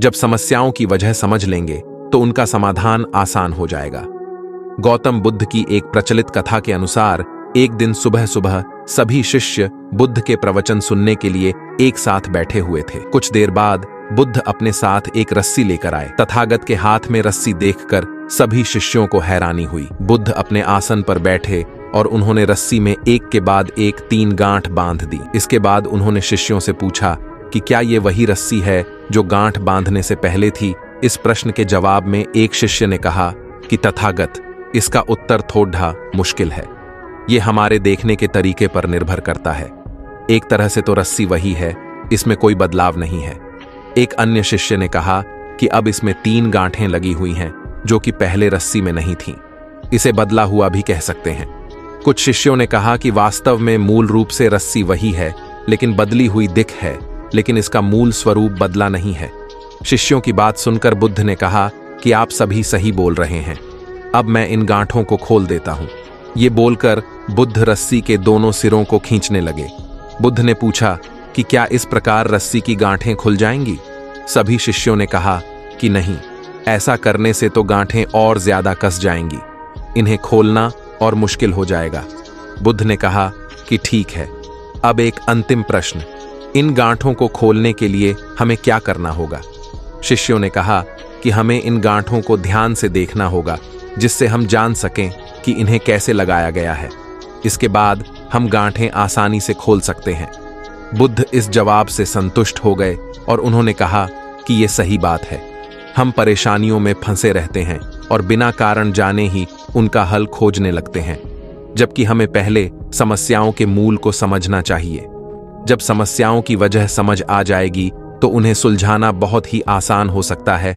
जब समस्याओं की वजह समझ लेंगे तो उनका समाधान आसान हो जाएगा। गौतम बुद्ध की एक प्रचलित कथा के अनुसार एक दिन सुबह सुबह सभी शिष्य बुद्ध के प्रवचन सुनने के लिए एक साथ बैठे हुए थे। कुछ देर बाद बुद्ध अपने साथ एक रस्सी लेकर आए। तथागत के हाथ में रस्सी देखकर सभी शिष्यों को हैरानी हुई। बुद्ध अपने आसन पर बैठे और उन्होंने रस्सी में एक के बाद एक 3 गांठ बांध दी। इसके बाद उन्होंने शिष्यों से पूछा कि क्या ये वही रस्सी है जो गांठ बांधने से पहले थी। इस प्रश्न के जवाब में एक शिष्य ने कहा कि तथागत, इसका उत्तर थोड़ा मुश्किल है। ये हमारे देखने के तरीके पर निर्भर करता है। एक तरह से तो रस्सी वही है, इसमें कोई बदलाव नहीं है। एक अन्य शिष्य ने कहा कि अब इसमें 3 गांठें लगी हुई हैं जो कि पहले रस्सी में नहीं थीं। इसे बदला हुआ भी कह सकते हैं। कुछ शिष्यों ने कहा कि वास्तव में मूल रूप से रस्सी वही है, लेकिन बदली हुई दिख है, लेकिन इसका मूल स्वरूप बदला नहीं है। शिष्यों की बात सुनकर बुद्ध ने कहा कि आप सभी सही बोल रहे हैं, अब मैं इन गांठों को खोल देता हूं। ये बोलकर बुद्ध रस्सी के दोनों सिरों को खींचने लगे। बुद्ध ने पूछा कि क्या इस प्रकार रस्सी की गांठें खुल जाएंगी? सभी शिष्यों ने कहा कि नहीं, ऐसा करने से तो गांठें और ज्यादा कस जाएंगी, इन्हें खोलना और मुश्किल हो जाएगा। बुद्ध ने कहा कि ठीक है, अब एक अंतिम प्रश्न, इन गांठों को खोलने के लिए हमें क्या करना होगा? शिष्यों ने कहा कि हमें इन गांठों को ध्यान से देखना होगा, जिससे हम जान सकें कि इन्हें कैसे लगाया गया है। इसके बाद हम गांठें आसानी से खोल सकते हैं। बुद्ध इस जवाब से संतुष्ट हो गए और उन्होंने कहा कि यह सही बात है। हम परेशानियों में फंसे रहते हैं और बिना कारण जाने ही उनका हल खोजने लगते हैं, जबकि हमें पहले समस्याओं के मूल को समझना चाहिए। जब समस्याओं की वजह समझ आ जाएगी तो उन्हें सुलझाना बहुत ही आसान हो सकता है